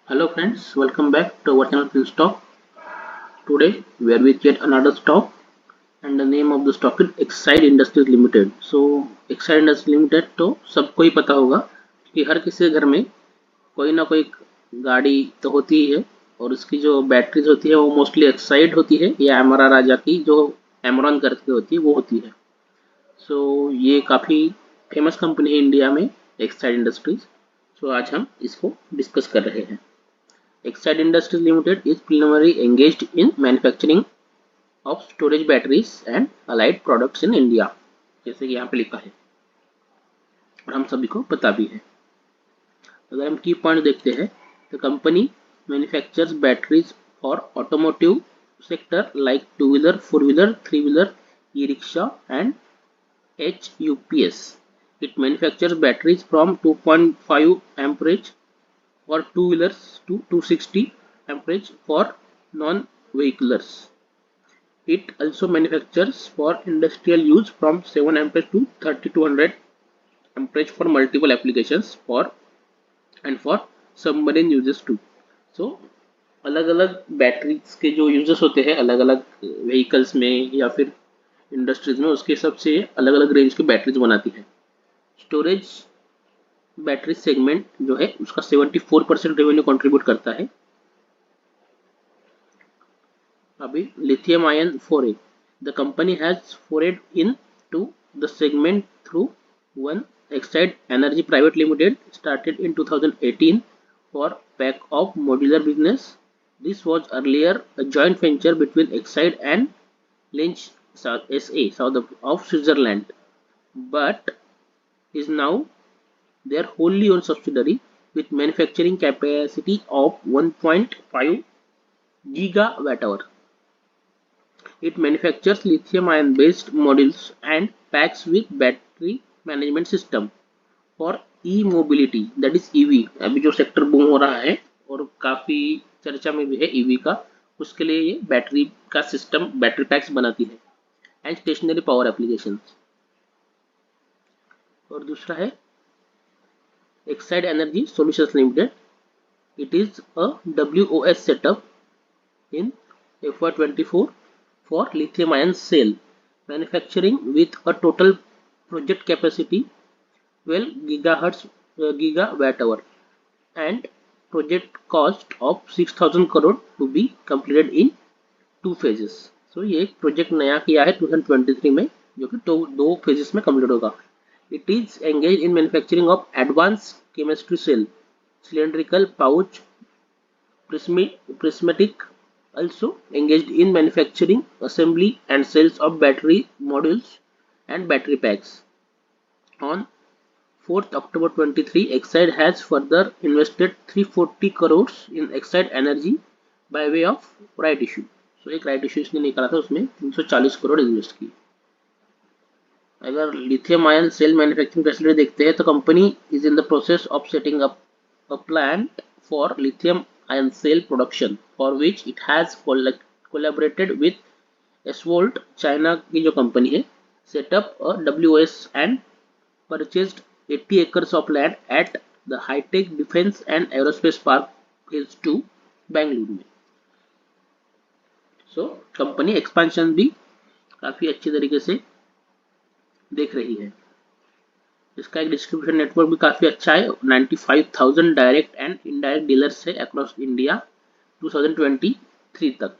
Hello friends, welcome back to our channel Finstock. Today we are with yet another stock and the name of the stock is Exide Industries Limited. So Exide Industries Limited तो सबको ही पता होगा कि हर किसी के घर में कोई ना कोई गाड़ी तो होती ही है और उसकी जो बैटरीज होती है वो मोस्टली एक्साइड होती है या एमरा राजा की जो एमरॉन करके होती है वो होती है। सो ये काफ़ी फेमस कंपनी है इंडिया में एक्साइड इंडस्ट्रीज। सो आज हम इसको डिस्कस कर रहे हैं। Exide Industries Limited is primarily engaged in manufacturing of storage batteries and allied products in India, जैसे कि यहाँ पे लिखा है और हम सभी को पता भी है। अगर हम की पॉइंट देखते हैं तो company manufactures batteries for automotive sector like two wheeler, four wheeler, three wheeler, E rickshaw and HUPS. It manufactures batteries from 2.5 amperage for two-wheelers to 260 amperage for non-vehicles. It also manufactures for industrial use from 7 amperage to 3200 amperage for multiple applications for and for submarine uses too. So अलग अलग batteries के जो uses होते हैं अलग अलग vehicles में या फिर इंडस्ट्रीज में उसके हिसाब से अलग अलग रेंज की बैटरीज बनाती है। स्टोरेज बैटरी सेगमेंट जो है उसका 74% रेवेन्यू कंट्रीब्यूट करता है। अभी lithium ion foray the company has forayed into the segment through one Exide energy private limited started in 2018 for pack of modular business. This was earlier a joint venture between Exide and Lynch SA, south of Switzerland, but is now their wholly owned subsidiary with manufacturing capacity of 1.5 gigawatt hour. It manufactures lithium-ion based modules and packs with battery management system for e-mobility, that is EV. अभी जो sector boom हो रहा है और काफी चर्चा में भी है ईवी का, उसके लिए ये बैटरी का सिस्टम बैटरी पैक्स बनाती है एंड स्टेशनरी पावर एप्लीकेशंस। और दूसरा है Exide Energy Solutions Limited. It is a WOS setup in FY24 for lithium ion cell manufacturing with a total project capacity 12 gigawatt hour and project cost of 6000 crore to be completed in two phases. So ये एक project नया किया है 2023 में जो कि दो phases में कंप्लीट होगा. It is engaged in manufacturing of advanced chemistry cell, cylindrical pouch, prismatic. Also engaged in manufacturing, assembly and sales of battery modules and battery packs. On 4th October 23, Exide has further invested 340 crores in Exide Energy by way of right issue. So एक right issue इसने निकाला था, उसमें 340 crore invest की. अगर lithium ion cell manufacturing facility देखते हैं तो company is in the process of setting up a plant for lithium ion cell production for which it has collaborated with SVOLT, China की जो कंपनी है, setup a WOS and purchased 80 acres of land at the High-Tech Defence and Aerospace Park Phase 2 Bengaluru में. So company expansion भी काफ़ी अच्छी तरीके से देख रही है. इसका एक डिस्ट्रीब्यूशन नेटवर्क भी काफ़ी अच्छा है. 95,000 डायरेक्ट एंड इनडायरेक्ट डीलर्स है अक्रॉस इंडिया 2023 तक.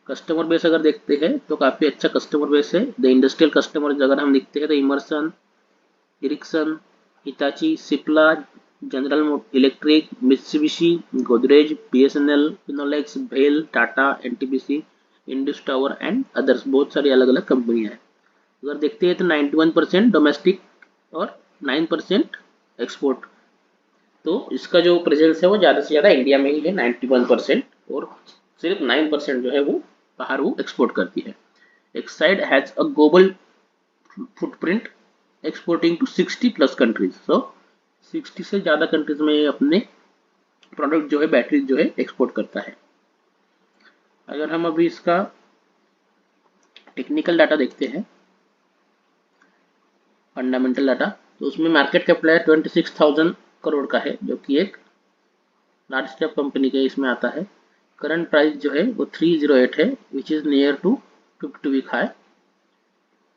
कस्टमर बेस अगर देखते हैं तो काफ़ी अच्छा कस्टमर बेस है. द इंडस्ट्रियल कस्टमर अगर हम देखते हैं तो Emerson, Ericsson, Hitachi, Cipla, General Electric, Mitsubishi, Godrej, BSNL, Finolex, भेल, Tata, NTPC, Indus tower and others, बहुत सारी अलग अलग कंपनियां हैं. अगर देखते हैं तो 91% डोमेस्टिक और 9% एक्सपोर्ट. तो इसका जो प्रेजेंस है वो ज़्यादा से ज़्यादा इंडिया में ही है 91%, और सिर्फ 9% जो है वो बाहर वो एक्सपोर्ट करती है. Exide has a global footprint exporting to 60 plus countries. So 60 से ज़्यादा कंट्रीज में अपने प्रोडक्ट जो है बैटरी जो है एक्सपोर्ट करता है. अगर हम अभी इसका टेक्निकल डाटा देखते हैं, फंडामेंटल डाटा, तो उसमें मार्केट कैपिटल 26,000 करोड़ का है, जो कि एक लार्ज कैप कंपनी के इसमें आता है। करंट प्राइस जो है वो 308 है, which is near to 52 week high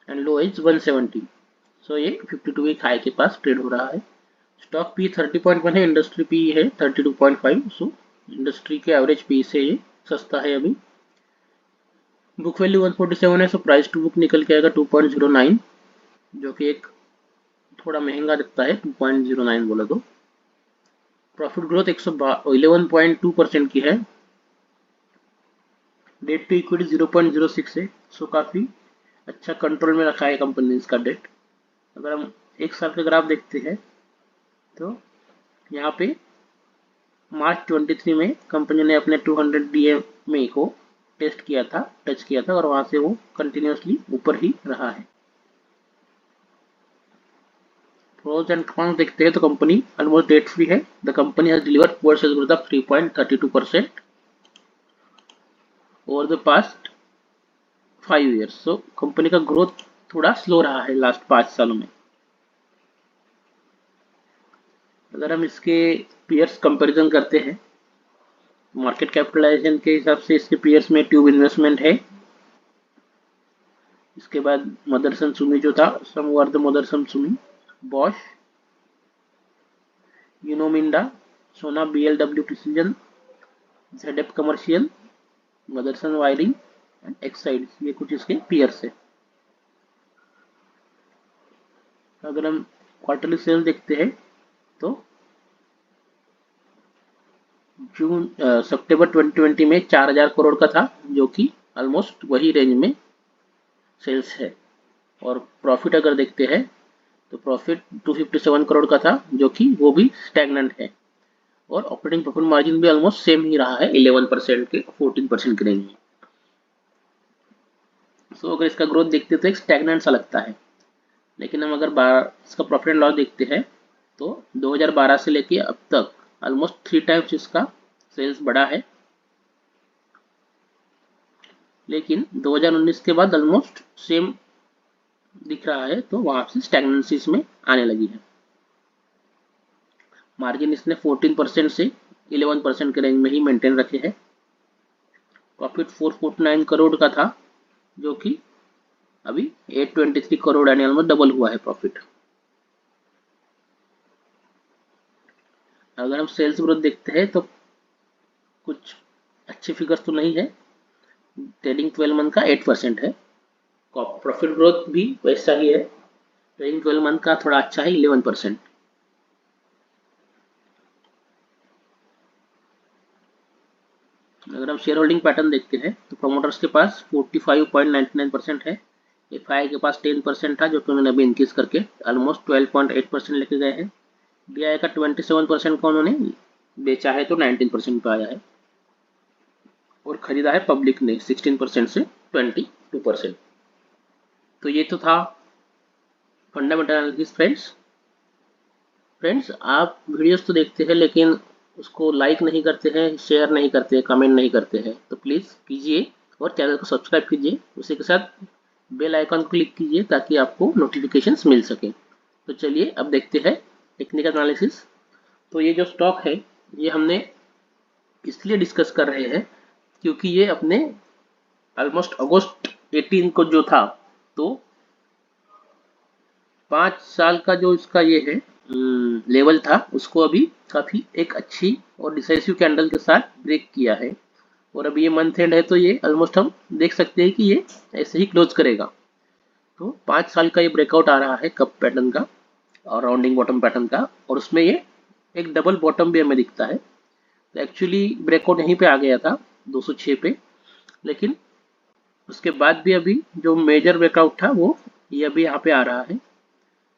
and low is 170। So ये 52 वीक हाई के पास ट्रेड हो रहा है। स्टॉक पी 30.1 है, इंडस्ट्री पी है 32.5। सो इंडस्ट्री के एवरेज पी से ये सस्ता है अभी। बुक वैल्यू 147 है, सो प्राइस टू बुक निकल के आएगा 2.09, जो कि एक थोड़ा महंगा दिखता है 2.09 बोला तो। प्रॉफिट ग्रोथ 11.2% की है। डेट टू इक्विटी 0.06 है, सो काफ़ी अच्छा कंट्रोल में रखा है कंपनी इसका डेट। अगर हम एक साल का ग्राफ देखते हैं तो यहाँ पे मार्च 23 में कंपनी ने अपने 200 DMA को टेस्ट किया था, टच किया था, और वहाँ से वो कंटिन्यूसली ऊपर ही रहा है। प्रोज एंड कॉन्स देखते हैं तो कंपनी ऑलमोस्ट डेट फ्री है। The company has delivered poor sales growth of 3.32% over the past 5 years. So company का ग्रोथ थोड़ा स्लो रहा है लास्ट 5 सालों में। अगर हम इसके पीयर्स कंपैरिजन करते हैं, मार्केट कैपिटलाइजेशन के हिसाब से इसके पीयर्स में ट्यूब इन्वेस्टमेंट है, इसके बाद मदरसन सुमी जो था, समवर्ध मदरसन सुमी, बॉश, यूनोमिंडा, सोना BLW precision, ZF commercial, Motherson wiring and Exide, ये कुछ इसके पीयर्स है। अगर हम क्वार्टरली सेल देखते हैं तो सितंबर 2020 में 4,000 करोड़ का था, जो कि ऑलमोस्ट वही रेंज में सेल्स है। और प्रॉफिट अगर देखते हैं तो प्रॉफिट 257 करोड़ का था, जो कि वो भी स्टैग्नेंट है। और ऑपरेटिंग प्रॉफिट मार्जिन भी ऑलमोस्ट सेम ही रहा है 11% के 14% के रेंज में। सो अगर इसका ग्रोथ देखते तो एक स्टैग्नेंट सा लगता है। लेकिन हम अगर इसका प्रॉफिट एंड लॉस देखते हैं तो 2012 से लेके अब तक ऑलमोस्ट 3 टाइम्स इसका सेल्स बढ़ा है। लेकिन 2019 के बाद ऑलमोस्ट सेम दिख रहा है, तो वहां से स्टैग्नेंसी इसमें आने लगी है। मार्जिन इसने 14% से 11% के रेंज में ही मेंटेन रखे हैं। प्रॉफिट 449 करोड़ का था, जो कि अभी 823 करोड़ यानी ऑलमोस्ट डबल हुआ है प्रॉफिट। अगर हम सेल्स ग्रोथ देखते हैं तो कुछ अच्छे फिगर्स तो नहीं है। ट्रेडिंग 12 मंथ का 8% है। प्रॉफिट ग्रोथ भी वैसा ही है, ट्रेडिंग 12 मंथ का थोड़ा अच्छा है 11%। अगर हम शेयर होल्डिंग पैटर्न देखते हैं तो प्रोमोटर्स के पास 45.99% है। एफआई के पास 10% था, जो कि उन्होंने अभी इंक्रीज करके ऑलमोस्ट 12.8% लेके गए हैं। डीआई का 27% का उन्होंने बेचा है, तो 19% पे आया है। और खरीदा है पब्लिक ने 16% से 22%। तो ये तो था फंडामेंटल एनालिसिस। फ्रेंड्स आप वीडियोस तो देखते हैं लेकिन उसको लाइक नहीं करते हैं, शेयर नहीं करते हैं, कमेंट नहीं करते हैं, तो प्लीज़ कीजिए और चैनल को सब्सक्राइब कीजिए। उसी के साथ बेल आइकन क्लिक कीजिए ताकि आपको नोटिफिकेशंस मिल सके। तो चलिए अब देखते हैं टेक्निकल एनालिसिस। तो ये जो स्टॉक है ये हमने इसलिए डिस्कस कर रहे हैं क्योंकि ये अपने ऑलमोस्ट अगस्त 18 को जो था, तो 5 साल का जो इसका ये है लेवल था, उसको अभी काफ़ी एक अच्छी और डिसाइसिव कैंडल के साथ ब्रेक किया है। और अभी ये मंथ एंड है, तो ये ऑलमोस्ट हम देख सकते हैं कि ये ऐसे ही क्लोज करेगा। तो 5 साल का ये ब्रेकआउट आ रहा है कप पैटर्न का और राउंडिंग बॉटम पैटर्न का, और उसमें ये एक डबल बॉटम भी हमें दिखता है। तो एक्चुअली ब्रेकआउट यहीं पे आ गया था 206 पे, लेकिन उसके बाद भी अभी जो मेजर ब्रेकआउट था वो ये अभी यहाँ पे आ रहा है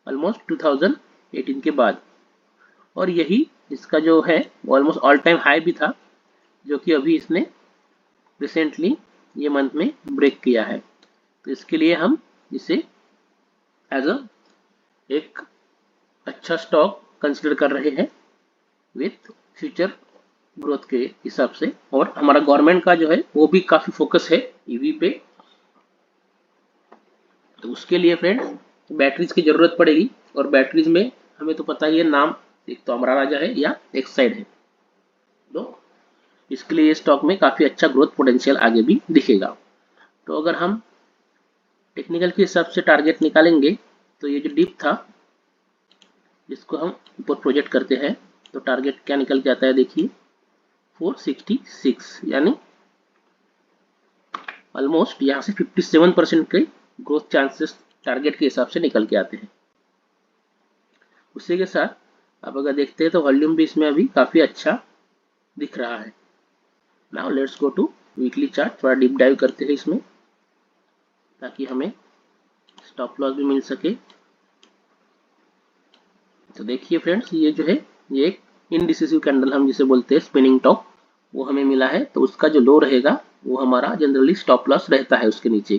ऑलमोस्ट 2018 के बाद। और यही इसका जो है ऑलमोस्ट ऑल टाइम हाई भी था, जो कि अभी इसने रिसेंटली ये मंथ में ब्रेक किया है। तो इसके लिए हम इसे एज अ एक अच्छा स्टॉक कंसिडर कर रहे हैं विथ फ्यूचर ग्रोथ के हिसाब से। और हमारा गवर्नमेंट का जो है वो भी काफ़ी फोकस है ईवी पे, तो उसके लिए फ्रेंड्स बैटरीज की ज़रूरत पड़ेगी। और बैटरीज में हमें तो पता ही है नाम, एक तो अमरा राजा है या एक्साइड है, तो इसके लिए स्टॉक में काफ़ी अच्छा ग्रोथ पोटेंशियल आगे भी दिखेगा। तो अगर हम टेक्निकल के हिसाब से टारगेट निकालेंगे तो ये जो डिप था जिसको हम ऊपर प्रोजेक्ट करते हैं, तो टारगेट क्या निकल के आता है देखिए 466, यानी ऑलमोस्ट यहाँ से 57% के ग्रोथ चांसेस टारगेट के हिसाब से निकल के आते हैं। उसी के साथ आप अगर देखते हैं तो वॉल्यूम भी इसमें अभी काफ़ी अच्छा दिख रहा है। Now let's go to weekly chart, थोड़ा डीप डाइव करते हैं इसमें ताकि हमें स्टॉप लॉस भी मिल सके। तो देखिए फ्रेंड्स, ये जो है ये एक इनडिसिसिव कैंडल हम जिसे बोलते हैं स्पिनिंग टॉप, वो हमें मिला है। तो उसका जो लो रहेगा वो हमारा जनरली स्टॉप लॉस रहता है उसके नीचे।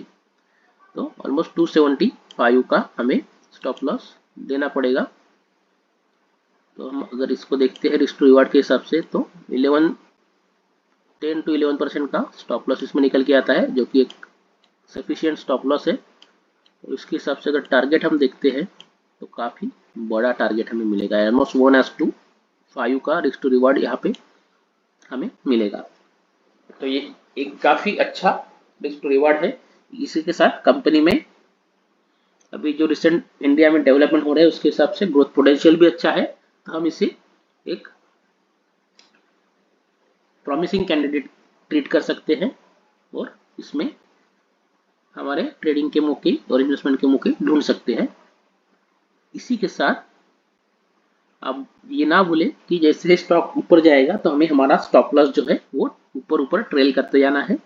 तो ऑलमोस्ट 275 का हमें स्टॉप लॉस देना पड़ेगा। तो हम अगर इसको देखते हैं रिस्क टू रिवार्ड के हिसाब से, तो 10 to 11% का स्टॉप लॉस इसमें निकल के आता है, जो कि एक सफिशिएंट स्टॉप लॉस है। तो इसके हिसाब से अगर टारगेट हम देखते हैं तो काफ़ी बड़ा टारगेट हमें मिलेगा, ऑलमोस्ट 1:5 का रिस्क टू रिवार्ड यहाँ पे हमें मिलेगा। तो ये एक काफ़ी अच्छा रिस्क टू रिवार्ड है। इसी के साथ कंपनी में अभी जो रिसेंट इंडिया में डेवलपमेंट हो रहा है उसके हिसाब से ग्रोथ पोटेंशियल भी अच्छा है। तो हम इसे एक प्रॉमिसिंग कैंडिडेट ट्रीट कर सकते हैं और इसमें हमारे ट्रेडिंग के मौके और इन्वेस्टमेंट के मौके ढूंढ सकते हैं। इसी के साथ अब ये ना भूलें कि जैसे स्टॉक ऊपर जाएगा तो हमें हमारा स्टॉप लॉस जो है वो ऊपर ऊपर ट्रेल करते जाना है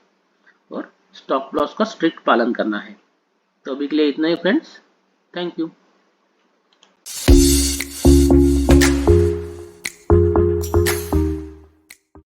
और स्टॉप लॉस का स्ट्रिक्ट पालन करना है। तो अभी के लिए इतना ही फ्रेंड्स, थैंक यू।